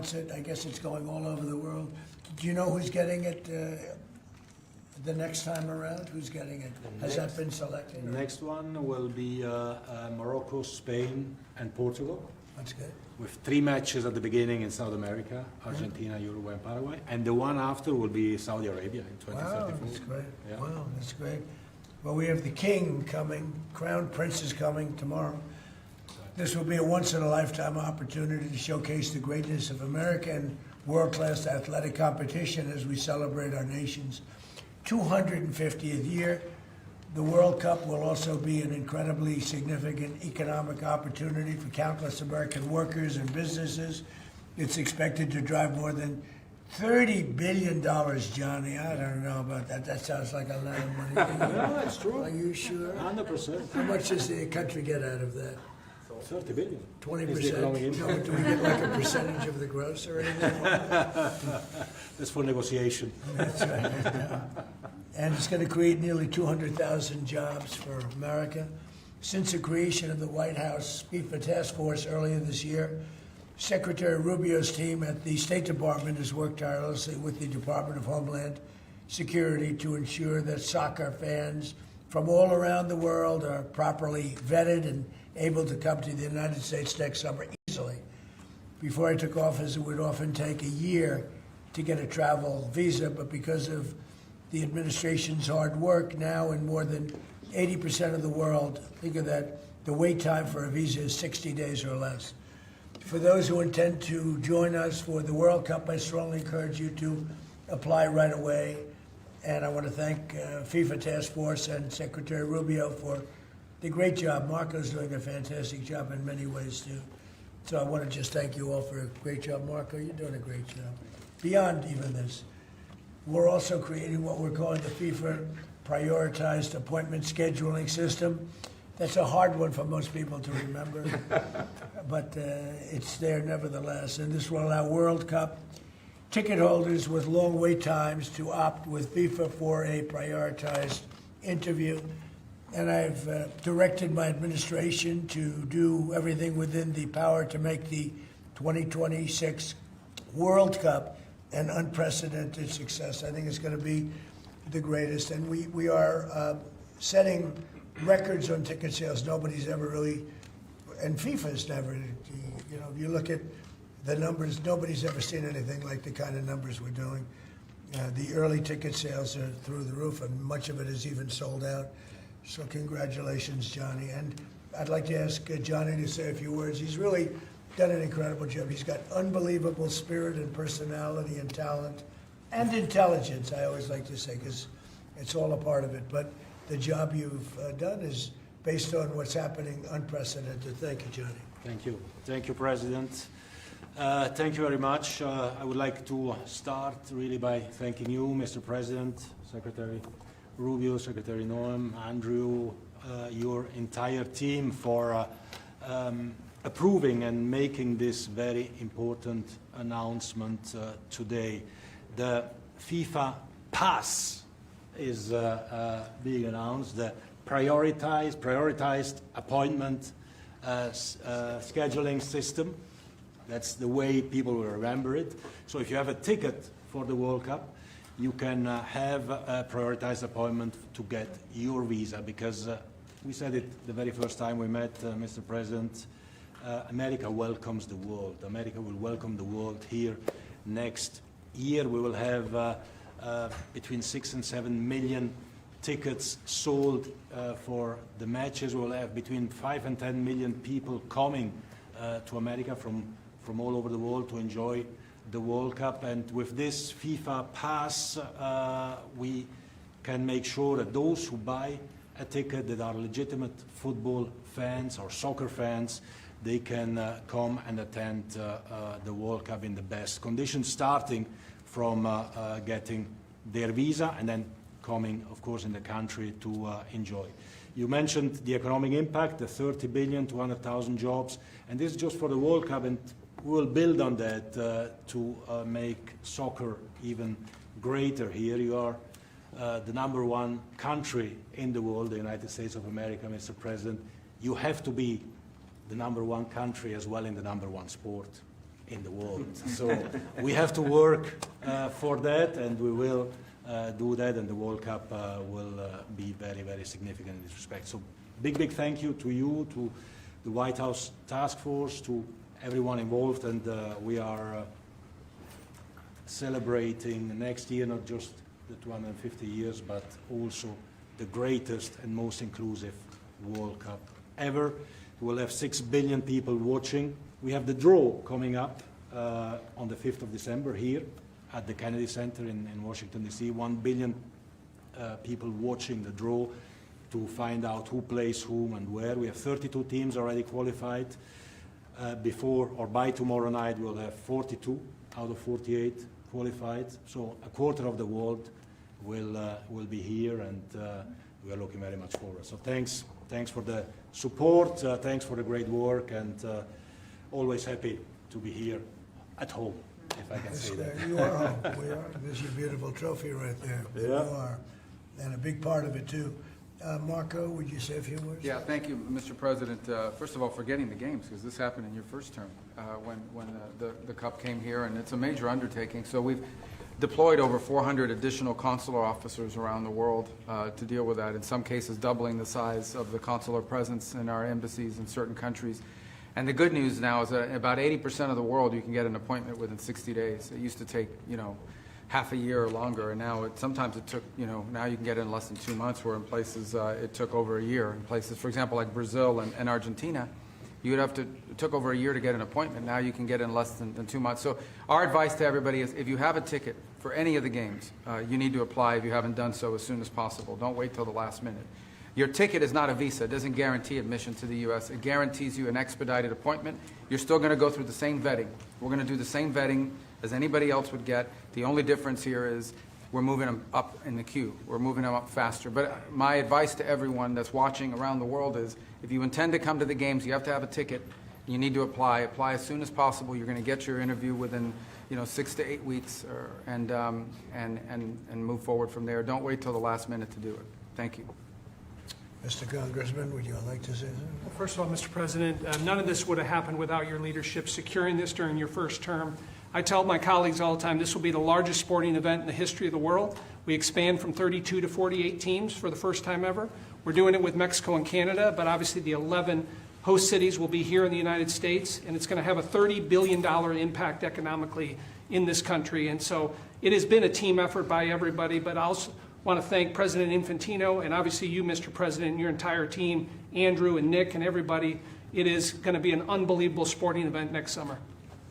announce it. I guess it's going all over the world. Do you know who's getting it the next time around? Who's getting it? Has that been selected? The next one will be Morocco, Spain, and Portugal. That's good. With 3 matches at the beginning in South America, Argentina, Uruguay, and Paraguay. And the one after will be Saudi Arabia in 2034. Wow, that's great. Yeah. Wow, that's great. Well, we have the king coming, Crown Prince is coming tomorrow. This will be a once-in-a-lifetime opportunity to showcase the greatness of American world-class athletic competition as we celebrate our nation's 250th year. The World Cup will also be an incredibly significant economic opportunity for countless American workers and businesses. It's expected to drive more than $30 billion, Johnny. I don't know about that. That sounds like a lot of money. No, that's true. Are you sure? 100%. How much does the country get out of that? 30 billion. 20%? No, do we get like a percentage of the gross or anything? That's for negotiation. That's right. Yeah. And it's going to create nearly 200,000 jobs for America. Since the creation of the White House FIFA Task Force earlier this year, Secretary Rubio's team at the State Department has worked tirelessly with the Department of Homeland Security to ensure that soccer fans from all around the world are properly vetted and able to come to the United States next summer easily. Before I took office, it would often take a year to get a travel visa, but because of the administration's hard work, now in more than 80% of the world, think of that, the wait time for a visa is 60 days or less. For those who intend to join us for the World Cup, I strongly encourage you to apply right away. And I want to thank FIFA Task Force and Secretary Rubio for the great job. Marco's doing a fantastic job in many ways, too. So I want to just thank you all for a great job. Marco, you're doing a great job. Beyond even this, we're also creating what we're calling the FIFA Prioritized Appointment Scheduling System. That's a hard one for most people to remember, but it's there nevertheless. And this will allow World Cup ticket holders with long wait times to opt with FIFA for a prioritized interview. And I've directed my administration to do everything within the power to make the 2026 World Cup an unprecedented success. I think it's going to be the greatest. And we are setting records on ticket sales. Nobody's ever really, and FIFA's never, you know, if you look at the numbers, nobody's ever seen anything like the kind of numbers we're doing. The early ticket sales are through the roof, and much of it is even sold out. So congratulations, Johnny. And I'd like to ask Johnny to say a few words. He's really done an incredible job. He's got unbelievable spirit and personality and talent and intelligence, I always like to say, because it's all a part of it. But the job you've done is based on what's happening, unprecedented. Thank you, Johnny. Thank you. Thank you, President. Thank you very much. I would like to start really by thanking you, Mr. President, Secretary Rubio, Secretary Noem, Andrew, your entire team for approving and making this very important announcement today. The FIFA Pass is being announced, the prioritized appointment scheduling system. That's the way people will remember it. So if you have a ticket for the World Cup, you can have a prioritized appointment to get your visa, because we said it the very first time we met, Mr. President, America welcomes the world. America will welcome the world here next year. We will have between 6 and 7 million tickets sold for the matches. We will have between 5 and 10 million people coming to America from all over the world to enjoy the World Cup. And with this FIFA Pass, we can make sure that those who buy a ticket that are legitimate football fans or soccer fans, they can come and attend the World Cup in the best conditions, starting from getting their visa and then coming, of course, in the country to enjoy. You mentioned the economic impact, the 30 billion, 200,000 jobs, and this is just for the World Cup, and we will build on that to make soccer even greater here. You are the #1 country in the world, the United States of America, Mr. President. You have to be the #1 country as well in the #1 sport. in the world. So we have to work for that, and we will do that, and the World Cup will be very, very significant in this respect. So big thank you to you, to the White House Task Force, to everyone involved, and we are celebrating next year not just the 250 years, but also the greatest and most inclusive World Cup ever. We'll have 6 billion people watching. We have the draw coming up on the 5th of December here at the Kennedy Center in Washington, D.C. 1 billion people watching the draw to find out who plays whom and where. We have 32 teams already qualified. Before or by tomorrow night, we'll have 42 out of 48 qualified. So a quarter of the world will be here, and we are looking very much forward. So thanks for the support, thanks for the great work, and always happy to be here at home, if I can say that. You are home. We are. There's your beautiful trophy right there. Yeah. You are. And a big part of it, too. Marco, would you say a few words? Yeah, thank you, Mr. President. First of all, for getting the games, because this happened in your first term when the Cup came here, and it's a major undertaking. So we've deployed over 400 additional consular officers around the world to deal with that, in some cases doubling the size of the consular presence in our embassies in certain countries. And the good news now is that about 80% of the world you can get an appointment within 60 days. It used to take, half a year or longer, and now sometimes it took, now you can get it in less than 2 months, where in places it took over a year. In places, for example, like Brazil and Argentina, it took over a year to get an appointment. Now you can get it in less than 2 months. So our advice to everybody is, if you have a ticket for any of the games, you need to apply if you haven't done so as soon as possible. Don't wait till the last minute. Your ticket is not a visa. It doesn't guarantee admission to the U.S. It guarantees you an expedited appointment. You're still going to go through the same vetting. We're going to do the same vetting as anybody else would get. The only difference here is we're moving them up in the queue. We're moving them up faster. But my advice to everyone that's watching around the world is, if you intend to come to the games, you have to have a ticket. You need to apply. Apply as soon as possible. You're going to get your interview within 6 to 8 weeks, and move forward from there. Don't wait till the last minute to do it. Thank you. Mr. Congressman, would you like to say something? Well, first of all, Mr. President, none of this would have happened without your leadership securing this during your first term. I tell my colleagues all the time, this will be the largest sporting event in the history of the world. We expand from 32 to 48 teams for the first time ever. We're doing it with Mexico and Canada, but obviously the 11 host cities will be here in the United States, and it's going to have a $30 billion impact economically in this country. And so it has been a team effort by everybody, but I also want to thank President Infantino and obviously you, Mr. President, and your entire team, Andrew and Nick and everybody. It is going to be an unbelievable sporting event next summer.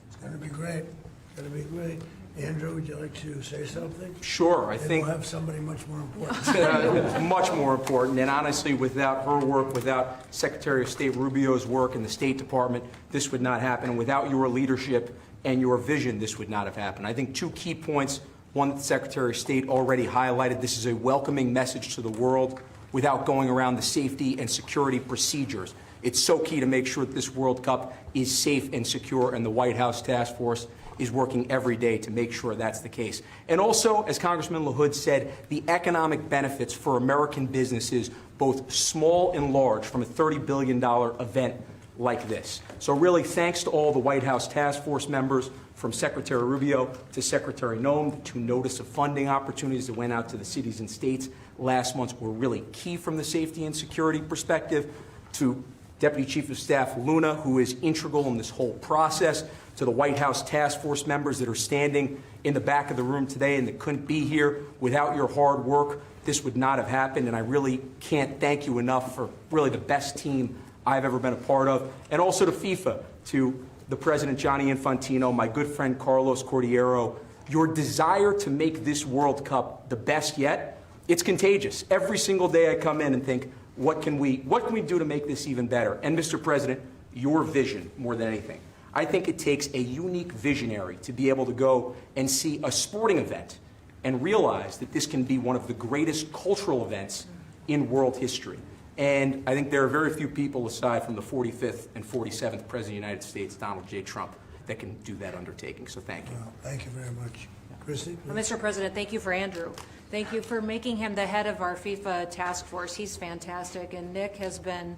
It's going to be great. It's going to be great. Andrew, would you like to say something? Sure, I think we'll have somebody much more important. much more important. And honestly, without her work, without Secretary of State Rubio's work in the State Department, this would not happen. And without your leadership and your vision, this would not have happened. I think 2 key points. One that the Secretary of State already highlighted. This is a welcoming message to the world without going around the safety and security procedures. It's so key to make sure that this World Cup is safe and secure, and the White House Task Force is working every day to make sure that's the case. And also, as Congressman LaHood said, the economic benefits for American businesses, both small and large, from a $30 billion event like this. So really, thanks to all the White House Task Force members, from Secretary Rubio to Secretary Noem. The 2 notice of funding opportunities that went out to the cities and states last month were really key from the safety and security perspective. To Deputy Chief of Staff Luna, who is integral in this whole process, to the White House Task Force members that are standing in the back of the room today and that couldn't be here. Without your hard work, this would not have happened, and I really can't thank you enough for really the best team I've ever been a part of. And also to FIFA, to the President Gianni Infantino, my good friend Carlos Cordiero. Your desire to make this World Cup the best yet, it's contagious. Every single day I come in and think, what can we do to make this even better? And Mr. President, your vision more than anything. I think it takes a unique visionary to be able to go and see a sporting event and realize that this can be one of the greatest cultural events in world history. And I think there are very few people, aside from the 45th and 47th President of the United States, Donald J. Trump, that can do that undertaking. So thank you. Well, thank you very much. Christy? Well, Mr. President, thank you for Andrew. Thank you for making him the head of our FIFA task force. He's fantastic. And Nick has been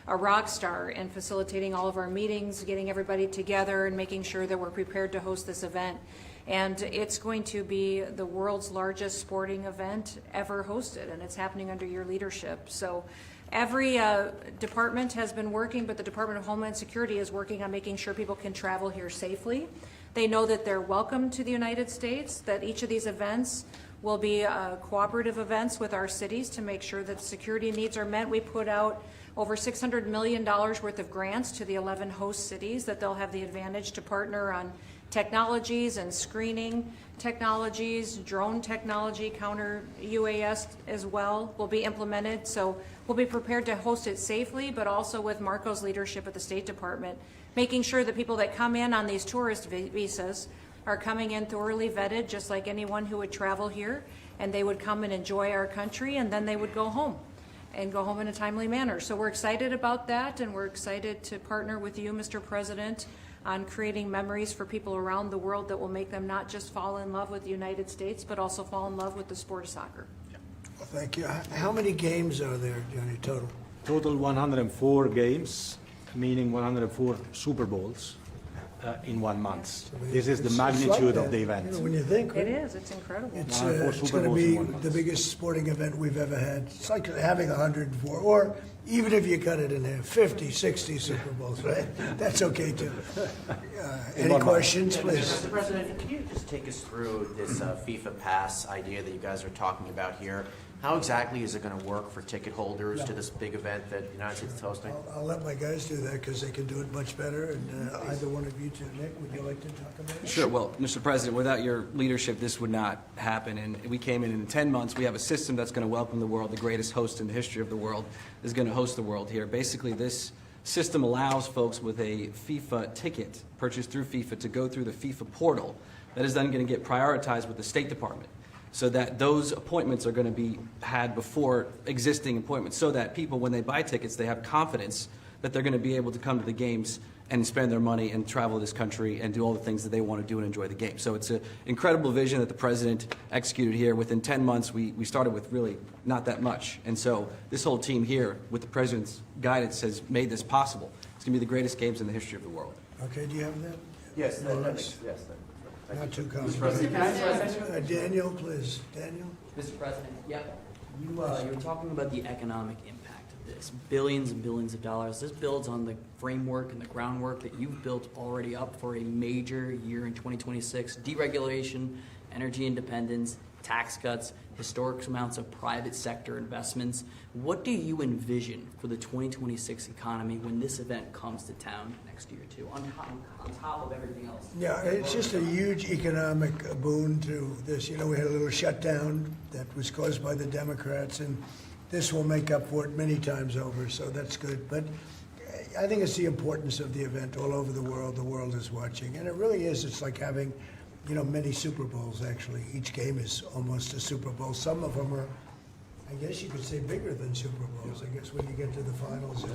a rock star in facilitating all of our meetings, getting everybody together, and making sure that we're prepared to host this event. And it's going to be the world's largest sporting event ever hosted, and it's happening under your leadership. So every department has been working, but the Department of Homeland Security is working on making sure people can travel here safely. They know that they're welcome to the United States, that each of these events will be cooperative events with our cities to make sure that security needs are met. We put out over $600 million worth of grants to the 11 host cities that they'll have the advantage to partner on technologies and screening technologies, drone technology, counter UAS as well will be implemented. So we'll be prepared to host it safely, but also with Marco's leadership at the State Department, making sure that people that come in on these tourist visas are coming in thoroughly vetted, just like anyone who would travel here, and they would come and enjoy our country, and then they would go home and go home in a timely manner. So we're excited about that, and we're excited to partner with you, Mr. President, on creating memories for people around the world that will make them not just fall in love with the United States, but also fall in love with the sport of soccer. Well, thank you. How many games are there, Johnny, total? Total 104 games, meaning 104 Super Bowls in 1 month. This is the It's like magnitude that, of the event. When you think. It is, it's incredible. It's, 104 it's Super going to Bowls in be 1 month. the biggest sporting event we've ever had. It's like having 104, or even if you cut it in half, 50, 60 Super Bowls, right? That's okay too. Any 1 month. questions, please? Mr. President, can you just take us through this FIFA Pass idea that you guys are talking about here? How exactly is it going to work for ticket holders to this big event that the United States is hosting? I'll let my guys do that because they can do it much better. And either one of you two, Nick, would you like to talk about it? Sure. Well, Mr. President, without your leadership, this would not happen. And we came in 10 months. We have a system that's going to welcome the world. The greatest host in the history of the world is going to host the world here. Basically, this system allows folks with a FIFA ticket purchased through FIFA to go through the FIFA portal. That is then going to get prioritized with the State Department, so that those appointments are going to be had before existing appointments, so that people, when they buy tickets, they have confidence that they're going to be able to come to the games and spend their money and travel this country and do all the things that they want to do and enjoy the game. So it's an incredible vision that the President executed here. Within 10 months, we started with really not that much. And so this whole team here, with the President's guidance, has made this possible. It's going to be the greatest games in the history of the world. Okay, do you have that? Yes, Lawrence? yes. Not too complicated. Daniel, please. Daniel? Mr. President, you were talking about the economic impact of this, billions and billions of dollars. This builds on the framework and the groundwork that you've built already up for a major year in 2026, deregulation, energy independence, tax cuts, historic amounts of private sector investments. What do you envision for the 2026 economy when this event comes to town next year, too, on top of everything else? Yeah, it's just a huge economic boon to this. You know, we had a little shutdown that was caused by the Democrats, and this will make up for it many times over, so that's good. But I think it's the importance of the event all over the world is watching. And it really is, it's like having, you know, many Super Bowls, actually. Each game is almost a Super Bowl. Some of them are, I guess you could say, bigger than Super Bowls. I guess when you get to the finals,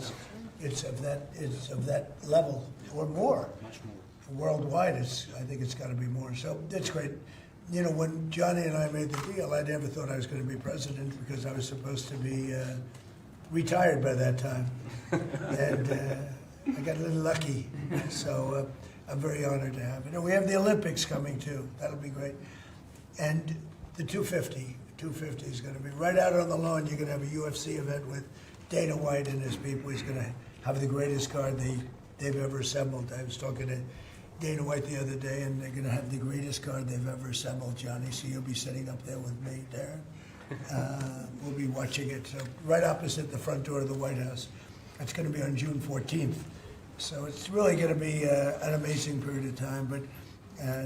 it's of that level or more. Much more. Worldwide, I think it's got to be more. So that's great. You know, when Johnny and I made the deal, I never thought I was going to be president because I was supposed to be retired by that time. And I got a little lucky. So I'm very honored to have it. And we have the Olympics coming too. That'll be great. And the 250 is going to be right out on the lawn. You're going to have a UFC event with Dana White and his people. He's going to have the greatest card they've ever assembled. I was talking to Dana White the other day, and they're going to have the greatest card they've ever assembled, Johnny. So you'll be sitting up there with me, Darren. We'll be watching it. So right opposite the front door of the White House. That's going to be on June 14th. So it's really going to be an amazing period of time. But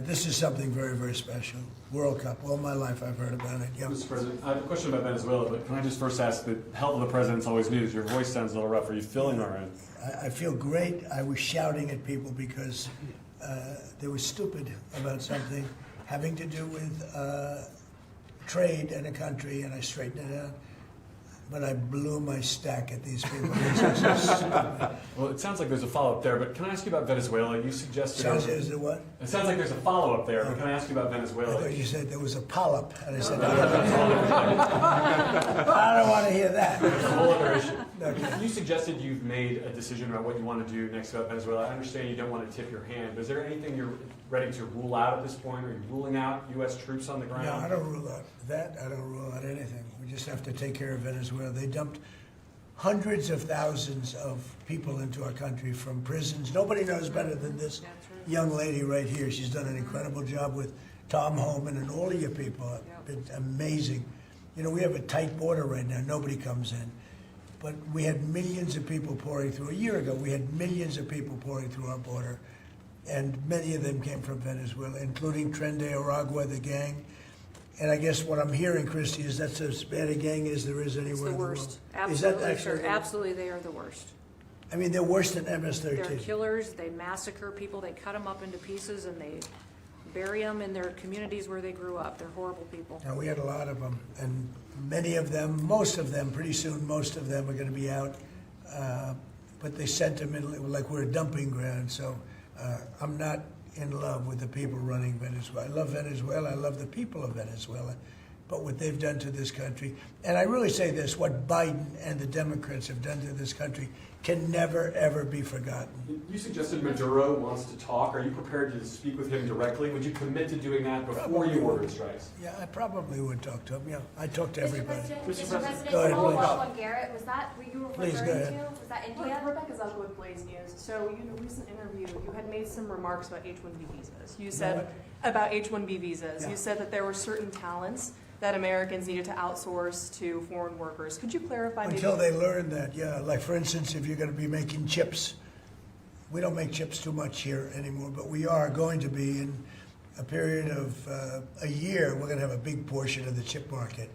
this is something very, very special. World Cup. All my life I've heard about it. Yeah. Mr. President, I have a question about Venezuela, but can I just first ask, the health of the president's always news. Your voice sounds a little rough. Are you feeling all right? I feel great. I was shouting at people because they were stupid about something having to do with trade in a country, and I straightened it out. but I blew my stack at these people. This is so stupid. Well, it sounds like there's a follow-up there, but can I ask you about Venezuela? You suggested... Sounds as the what? It sounds like there's a follow-up there, but can I ask you about I Venezuela? thought you said there was a polyp, and I said, That's a whole different thing. I don't want to hear that. It's a whole other issue. Okay. You suggested you've made a decision about what you want to do next about Venezuela. I understand you don't want to tip your hand, but is there anything you're ready to rule out at this point? Are you ruling out U.S. troops on the ground? No, I don't rule out that. I don't rule out anything. We just have to take care of Venezuela. They dumped hundreds of thousands of people into our country from prisons. Nobody knows better than this young lady right here. She's done an incredible job with Tom Homan and all of your people. It's been amazing. You know, we have a tight border right now. Nobody comes in. But we had millions of people pouring through. A year ago, we had millions of people pouring through our border. And many of them came from Venezuela, including Tren de Aragua, the gang. And I guess what I'm hearing, Christy, is that's as bad a gang as there is It's anywhere the in the world. worst. Is that Absolutely, actually sir. the worst? Absolutely, they are the worst. I mean, they're worse than They're MS-13. killers, they massacre people, they cut them up into pieces, and they bury them in their communities where they grew up. They're horrible people. Now, we had a lot of them, and many of them, most of them, pretty soon, most of them are going to be out. But they sent them in like we're a dumping ground, so I'm not in love with the people running Venezuela. I love Venezuela, I love the people of Venezuela, but what they've done to this country, and I really say this, what Biden and the Democrats have done to this country can never, ever be forgotten. You suggested Maduro wants to talk. Are you prepared to speak with him directly? Would you commit to doing that before you ordered strikes? Yeah, I probably would talk to him, yeah. I talk to everybody. Mr. President, Go ahead, follow please. up on Garrett, was that what you were Please, referring go ahead. to? Was that India? Rebecca Zucco with Blaze News. So, in a recent interview, you had made some remarks about H-1B visas. You said about H-1B visas. Yeah. You said that there were certain talents that Americans needed to outsource to foreign workers. Could you clarify? Until they learn that, yeah. Like, for instance, if you're going to be making chips, we don't make chips too much here anymore, but we are going to be in a period of a year. We're going to have a big portion of the chip market.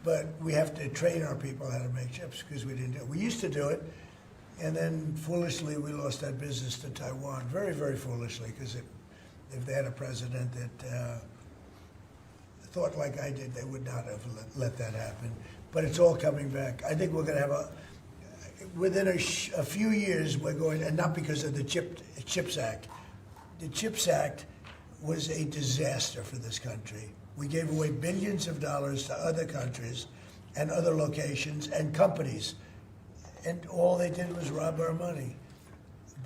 But we have to train our people how to make chips because we didn't do it. We used to do it, and then foolishly we lost that business to Taiwan. Very, very foolishly, because if they had a president that thought like I did, they would not have let that happen. But it's all coming back. I think we're going to have within a few years, we're going, and not because of the CHIPS Act. The CHIPS Act was a disaster for this country. We gave away billions of dollars to other countries and other locations and companies, and all they did was rob our money.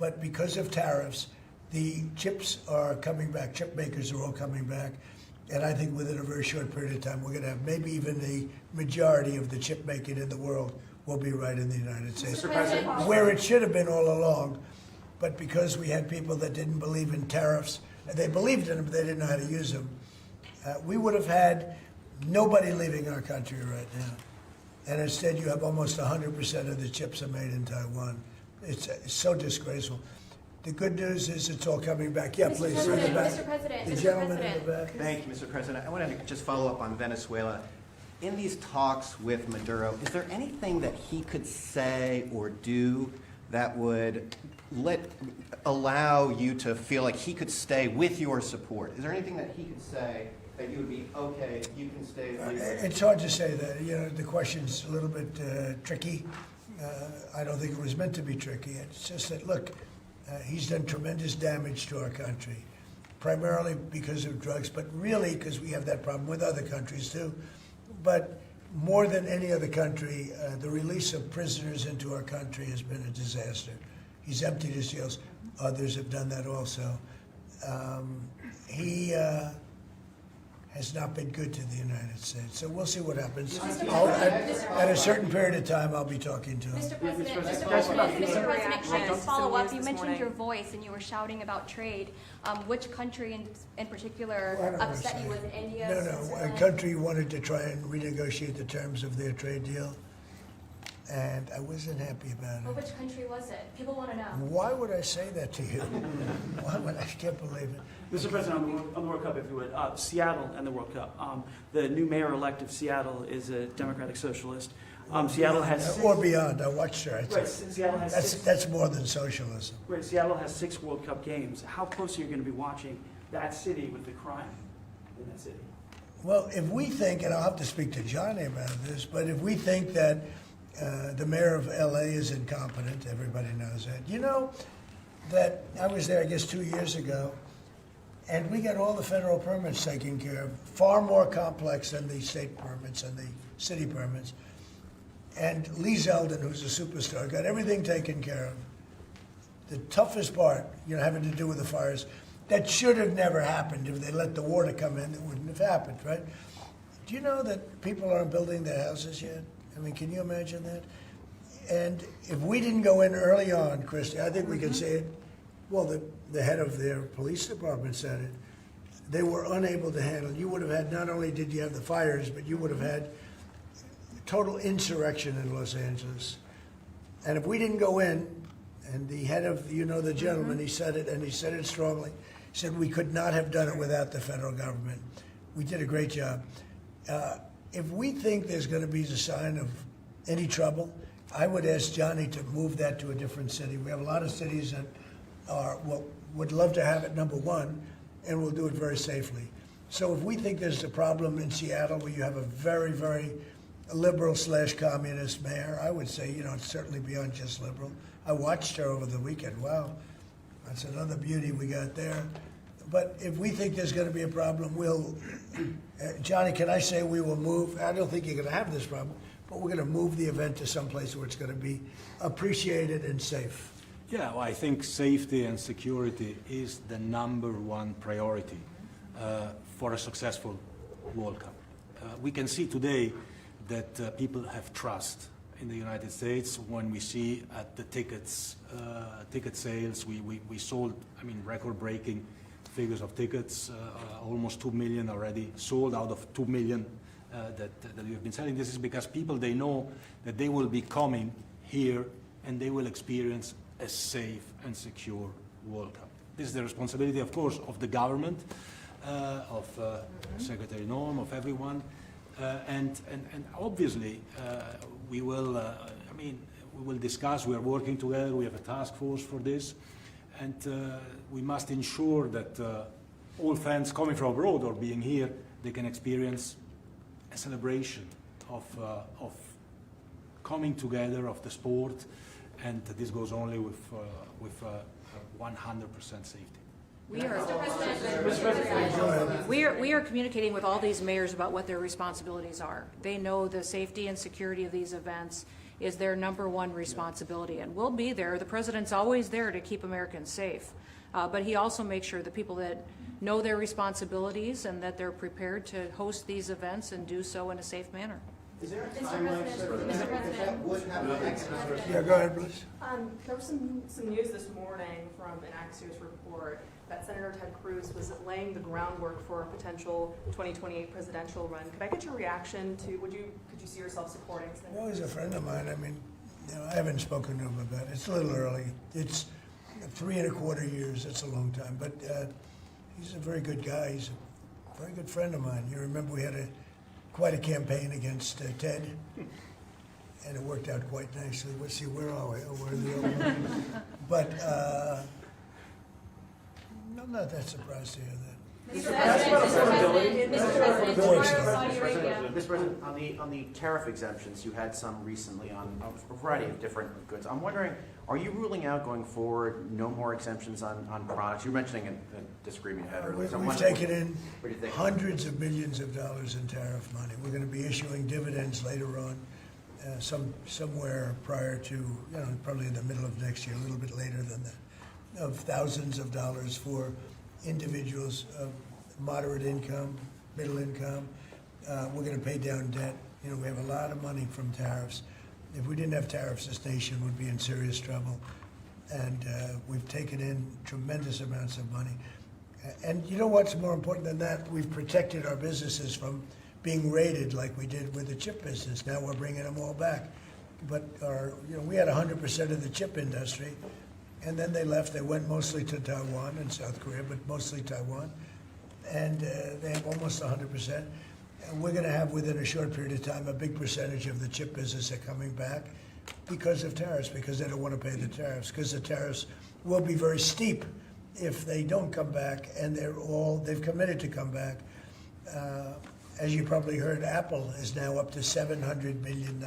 But because of tariffs, the chips are coming back. Chip makers are all coming back. And I think within a very short period of time, we're going to have maybe even the majority of the chip making in the world will be right in the United States. Where it should have been all along. But because we had people that didn't believe in tariffs, they believed in them, but they didn't know how to use them, we would have had nobody leaving our country right now. And instead, you have almost 100% of the chips are made in Taiwan. It's so disgraceful. The good news is it's all coming back. Yeah, please. Mr. President, The Mr. gentleman in President. the back. Thank you, Mr. President. I want to just follow up on Venezuela. In these talks with Maduro, is there anything that he could say or do that would allow you to feel like he could stay with your support? Is there anything that he could say that you would be, okay, you can stay with your support? It's hard to say that. You know, the question's a little bit tricky. I don't think it was meant to be tricky. It's just that, look, he's done tremendous damage to our country, primarily because of drugs, but really because we have that problem with other countries too. But more than any other country, the release of prisoners into our country has been a disaster. He's emptied his jails. Others have done that also. He has not been good to the United States. So we'll see what happens. At a certain period of time, I'll be talking to him. Mr. President, Mr. can I just follow up? You This mentioned morning. your voice and you were shouting about trade. Which country in particular Well, I don't upset you? Was understand. it India? No, a Switzerland? country wanted to try and renegotiate the terms of their trade deal, and I wasn't happy about Well, it. which country was it? People want to know. Why would I say that to you? Why would I can't believe it. Mr. President, on the World Cup, if you would, Seattle and the World Cup. The new mayor-elect of Seattle is a Democratic Socialist. Seattle has Or beyond. I watched her. right. Seattle has six. That's more than socialism. Right, Seattle has 6 World Cup games. How close are you going to be watching that city with the crime in that city? Well, if we think, and I'll have to speak to Johnny about this, but if we think that the mayor of LA is incompetent, everybody knows that. You know that I was there, I guess, 2 years ago, and we got all the federal permits taken care of, far more complex than the state permits and the city permits. And Lee Zeldin, who's a superstar, got everything taken care of. The toughest part, having to do with the fires, that should have never happened. If they let the water come in, it wouldn't have happened, right? Do you know that people aren't building their houses yet? I mean, can you imagine that? And if we didn't go in early on, Christy, I think we can say it. Well, the head of their police department said it. They were unable to handle. You would have had, not only did you have the fires, but you would have had total insurrection in Los Angeles. And if we didn't go in, and the head of, the gentleman, he said it, and he said it strongly, he said we could not have done it without the federal government. We did a great job. If we think there's going to be a sign of any trouble, I would ask Johnny to move that to a different city. We have a lot of cities that would love to have it, number one, and we'll do it very safely. So if we think there's a problem in Seattle where you have a very, very liberal/communist mayor, I would say, it's certainly beyond just liberal. I watched her over the weekend. Wow, that's another beauty we got there. But if we think there's going to be a problem, Johnny, can I say we will move? I don't think you're going to have this problem, but we're going to move the event to someplace where it's going to be appreciated and safe. Yeah, well, I think safety and security is the #1 priority for a successful World Cup. We can see today that people have trust in the United States when we see at the ticket sales, we sold, record-breaking figures of tickets, almost 2 million already sold out of 2 million that we have been selling. This is because people, they know that they will be coming here and they will experience a safe and secure World Cup. This is the responsibility, of course, of the government, of Secretary Norm, of everyone, and obviously we will. We will discuss. We are working together. We have a task force for this, and we must ensure that all fans coming from abroad or being here, they can experience a celebration of coming together of the sport. And this goes only with 100% safety. We are communicating with all these mayors about what their responsibilities are. They know the safety and security of these events is their #1 responsibility, and we'll be there. The president's always there to keep Americans safe, but he also makes sure the people that know their responsibilities and that they're prepared to host these events and do so in a safe manner. Is there a timeline? That would happen next time? Yeah, go ahead, please. There was some news this morning from an Axios report that Senator Ted Cruz was laying the groundwork for a potential 2028 presidential run. Could I get your reaction to, could you see yourself supporting Senator Well, he's a Cruz? friend of mine. I haven't spoken to him about it. It's a little early. It's 3¼ years. It's a long time. But he's a very good guy. He's a very good friend of mine. You remember we had quite a campaign against Ted, and it worked out quite nicely. Let's see, where are we? Oh, we're in the old one. But I'm not that surprised to hear that. Mr. President, on the tariff exemptions, you had some recently on a variety of different goods. I'm wondering, are you ruling out going forward no more exemptions on products? You were mentioning a disagreement you had earlier. So We've taken in what do you think? hundreds of millions of dollars in tariff money. We're going to be issuing dividends later on, somewhere prior to, probably in the middle of next year, a little bit later than that, of thousands of dollars for individuals of moderate income, middle income. We're going to pay down debt. We have a lot of money from tariffs. If we didn't have tariffs, this nation would be in serious trouble. And we've taken in tremendous amounts of money. And you know what's more important than that? We've protected our businesses from being raided like we did with the chip business. Now we're bringing them all back. But we had 100% of the chip industry, and then they left. They went mostly to Taiwan and South Korea, but mostly Taiwan. And they have almost 100%. And we're going to have, within a short period of time, a big percentage of the chip business are coming back because of tariffs, because they don't want to pay the tariffs, because the tariffs will be very steep if they don't come back, and they've committed to come back. As you probably heard, Apple is now up to $700 billion.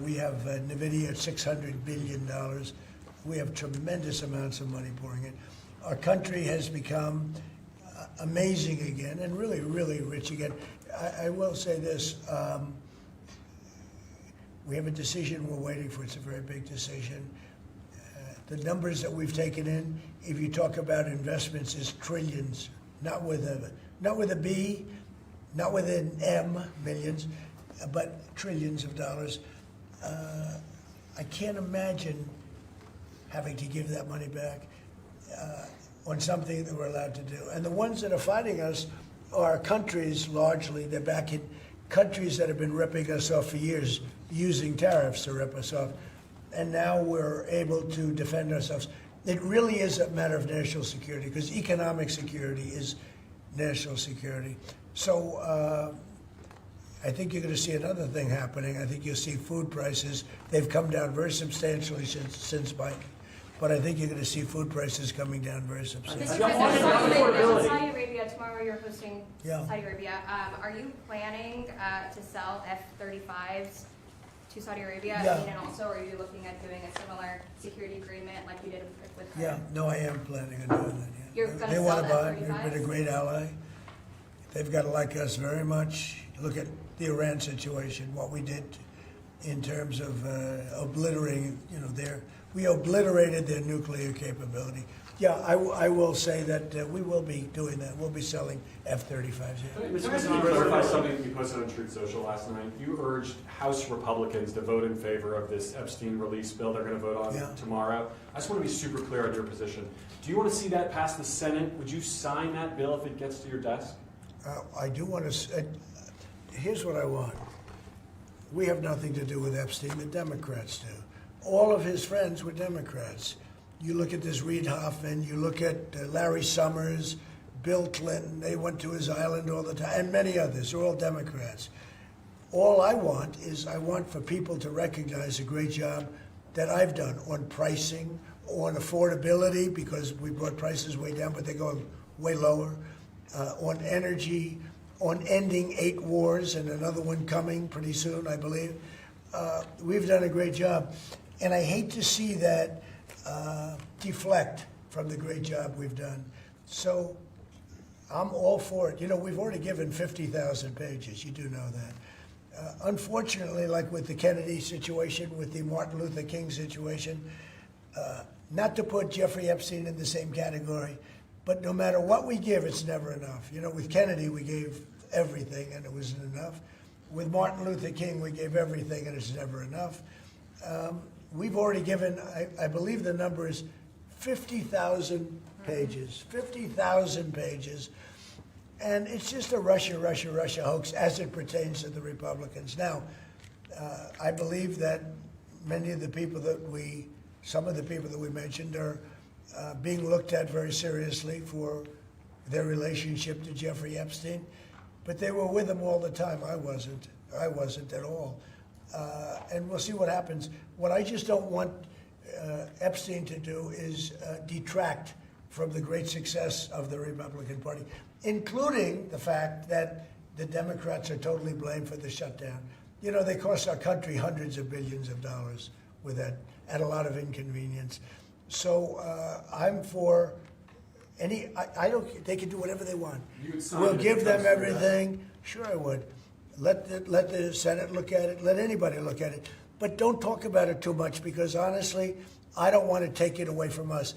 We have NVIDIA at $600 billion. We have tremendous amounts of money pouring in. Our country has become amazing again and really, really rich again. I will say this. We have a decision we're waiting for. It's a very big decision. The numbers that we've taken in, if you talk about investments, is trillions, not with a B, not with an M, millions, but trillions of dollars. I can't imagine having to give that money back on something that we're allowed to do. And the ones that are fighting us are countries, largely. They're back in countries that have been ripping us off for years, using tariffs to rip us off. And now we're able to defend ourselves. It really is a matter of national security, because economic security is national security. So I think you're going to see another thing happening. I think you'll see food prices. They've come down very substantially since Mike. But I think you're going to see food prices coming down very substantially. Saudi Arabia, tomorrow you're hosting Saudi Arabia. Are you planning to sell F-35s to Saudi Arabia? Yeah. I mean, and also, are you looking at doing a similar security agreement like you did with Yeah, no, I am planning on doing that, yeah. You're gonna They sell want to the buy, F-35s? they've been a great ally. They've got to like us very much. Look at the Iran situation, what we did in terms of obliterating, we obliterated their nuclear capability. Yeah, I will say that we will be doing that. We'll be selling F-35s. Yeah. Mr. President, you clarify something you posted on Truth Social last night. You urged House Republicans to vote in favor of this Epstein release bill they're going to vote on tomorrow. I just want to be super clear on your position. Do you want to see that pass the Senate? Would you sign that bill if it gets to your desk? I do want to. Here's what I want. We have nothing to do with Epstein. The Democrats do. All of his friends were Democrats. You look at this Reid Hoffman, you look at Larry Summers, Bill Clinton, they went to his island all the time, and many others. They're all Democrats. All I want is for people to recognize a great job that I've done on pricing, on affordability, because we brought prices way down, but they're going way lower, on energy, on ending 8 wars and another one coming pretty soon, I believe. We've done a great job. And I hate to see that deflect from the great job we've done. So I'm all for it. We've already given 50,000 pages. You do know that. Unfortunately, like with the Kennedy situation, with the Martin Luther King situation, not to put Jeffrey Epstein in the same category, but no matter what we give, it's never enough. With Kennedy, we gave everything, and it wasn't enough. With Martin Luther King, we gave everything, and it's never enough. We've already given, I believe the number is 50,000 pages. 50,000 pages. And it's just a Russia hoax as it pertains to the Republicans. Now, I believe that some of the people that we mentioned are being looked at very seriously for their relationship to Jeffrey Epstein. But they were with him all the time. I wasn't at all. And we'll see what happens. What I just don't want Epstein to do is detract from the great success of the Republican Party, including the fact that the Democrats are totally blamed for the shutdown. They cost our country hundreds of billions of dollars with that, at a lot of inconvenience. So I'm for they can do whatever they want. We'll give them everything. Sure, I would. Let the Senate look at it. Let anybody look at it. But don't talk about it too much, because honestly, I don't want to take it away from us.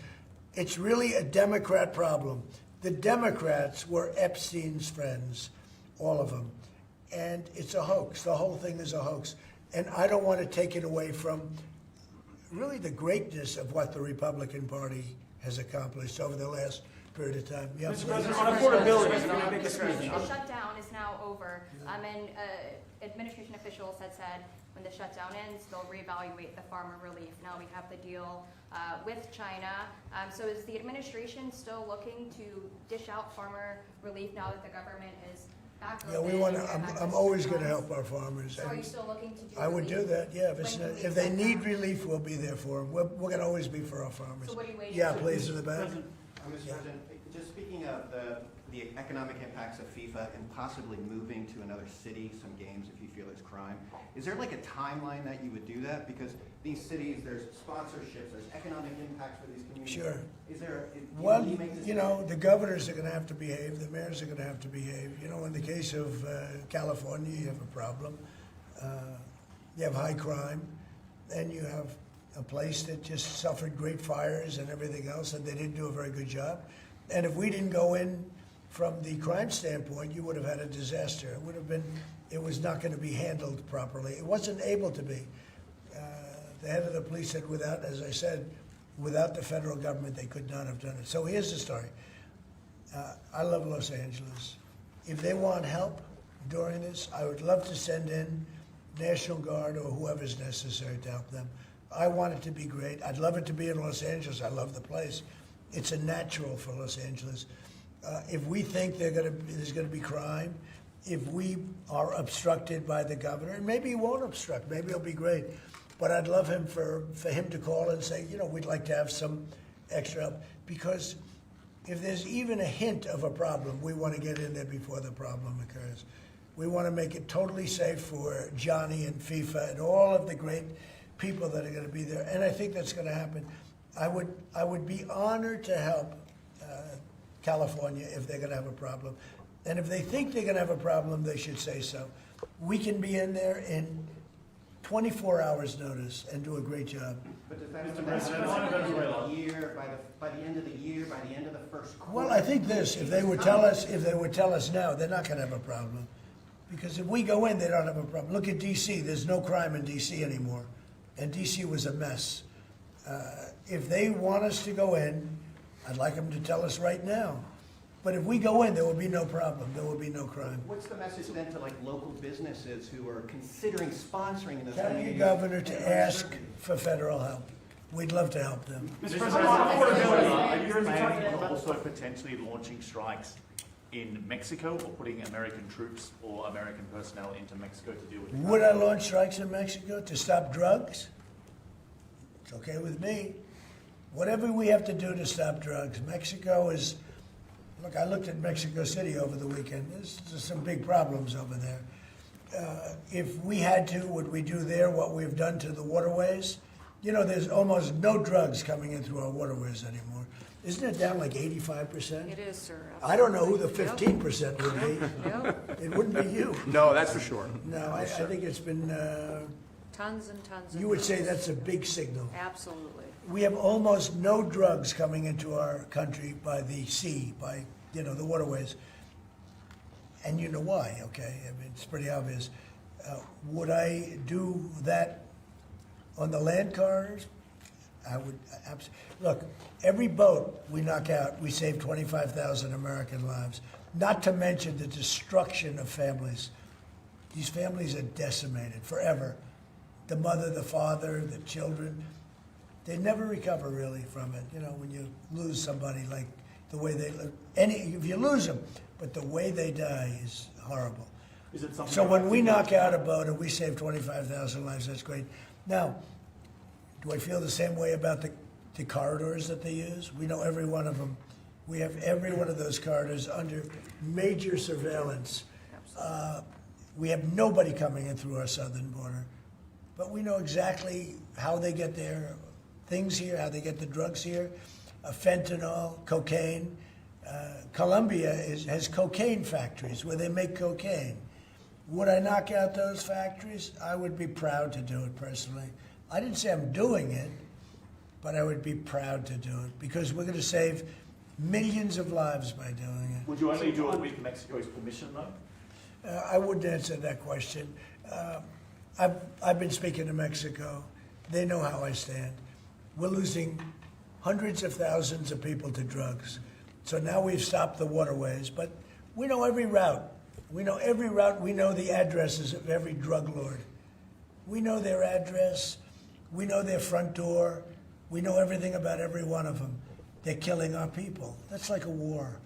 It's really a Democrat problem. The Democrats were Epstein's friends, all of them. And it's a hoax. The whole thing is a hoax. And I don't want to take it away from really the greatness of what the Republican Party has accomplished over the last period of time. Yeah, Mr. President, on affordability, the shutdown is now over, and administration officials had said when the shutdown ends, they'll reevaluate the farmer relief. Now we have the deal with China. So is the administration still looking to dish out farmer relief now that the government is back open? Yeah, we want to. I'm always going to help our farmers. So are you still looking to do I would relief? do that. Yeah, if they need relief, we'll be there for them. We're going to always be for our farmers. So what are you waiting Yeah, for? please, in the back. Mr. President, Just speaking of the economic impacts of FIFA and possibly moving to another city, some games if you feel there's crime, is there like a timeline that you would do that? Because these cities, there's sponsorships, there's economic impacts for these communities. Sure. Is there, Well, do you make this you know, the governors are going to have to behave, the mayors are going to have to behave. You know, in the case of California, you have a problem. You have high crime, and you have a place that just suffered great fires and everything else, and they didn't do a very good job. And if we didn't go in from the crime standpoint, you would have had a disaster. It would have been, it was not going to be handled properly. It wasn't able to be. The head of the police said without, as I said, without the federal government, they could not have done it. So here's the story. I love Los Angeles. If they want help during this, I would love to send in National Guard or whoever's necessary to help them. I want it to be great. I'd love it to be in Los Angeles. I love the place. It's a natural for Los Angeles. If we think there's going to be crime, if we are obstructed by the governor, and maybe he won't obstruct, maybe it'll be great. But I'd love him for him to call and say, you know, we'd like to have some extra help. Because if there's even a hint of a problem, we want to get in there before the problem occurs. We want to make it totally safe for Johnny and FIFA and all of the great people that are going to be there. And I think that's going to happen. I would be honored to help California if they're going to have a problem. And if they think they're going to have a problem, they should say so. We can be in there in 24 hours notice and do a great job. But does that mean by the year, by the end of the year, by the end of the first quarter? Well, I think this, if they would tell us now, they're not going to have a problem. Because if we go in, they don't have a problem. Look at D.C. There's no crime in D.C. anymore. And D.C. was a mess. If they want us to go in, I'd like them to tell us right now. But if we go in, there will be no problem. There will be no crime. What's the message then to like local businesses who are considering sponsoring in those Tell your communities? governor to ask for federal help. We'd love to help them. Mr. President, are you planning on also potentially launching strikes in Mexico or putting American troops or American personnel into Mexico to deal with it? Would I launch strikes in Mexico to stop drugs? It's okay with me. Whatever we have to do to stop drugs. Mexico is, look, I looked at Mexico City over the weekend. There's some big problems over there. If we had to, would we do there what we've done to the waterways? You know, there's almost no drugs coming in through our waterways anymore. Isn't it down like 85%? It is, sir. I don't know who the Absolutely. 15% would be. Yep. It wouldn't be you. No, that's for sure. No, I think it's been, Tons and tons of you would say drugs. that's a big signal. Absolutely. We have almost no drugs coming into our country by the sea, by, you know, the waterways. And you know why, okay? I mean, it's pretty obvious. Would I do that on the land corridors? I would absolutely. Look, every boat we knock out, we save 25,000 American lives. Not to mention the destruction of families. These families are decimated forever. The mother, the father, the children. They never recover really from it. You know, when you lose somebody like the way they live. If you lose them, but the way they die is horrible. Is it something So when we knock out a boat and we save 25,000 lives, that's great. Now, do I feel the same way about the corridors that they use? We know every one of them. We have every one of those corridors under major surveillance. We have nobody coming in through our southern border. But we know exactly how they get their things here, how they get the drugs here, fentanyl, cocaine. Colombia has cocaine factories where they make cocaine. Would I knock out those factories? I would be proud to do it personally. I didn't say I'm doing it, but I would be proud to do it because we're going to save millions of lives by doing it. Would you only do it with Mexico's permission, though? I wouldn't answer that question. I've been speaking to Mexico. They know how I stand. We're losing hundreds of thousands of people to drugs. So now we've stopped the waterways, but we know every route. We know every route. We know the addresses of every drug lord. We know their address. We know their front door. We know everything about every one of them. They're killing our people. That's like a war.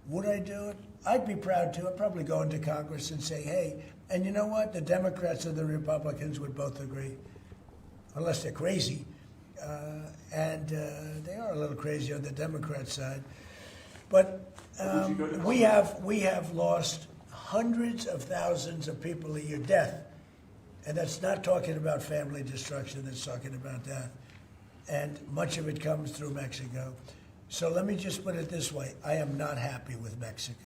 Would I do it? I'd be proud to. I'd probably go into Congress and say, hey, and you know what? The Democrats and the Republicans would both agree, unless they're crazy. And they are a little crazy on the Democrat side. But Would you go to we have lost hundreds of thousands of people a year, death. And that's not talking about family destruction, that's talking about death. And much of it comes through Mexico. So let me just put it this way, I am not happy with Mexico.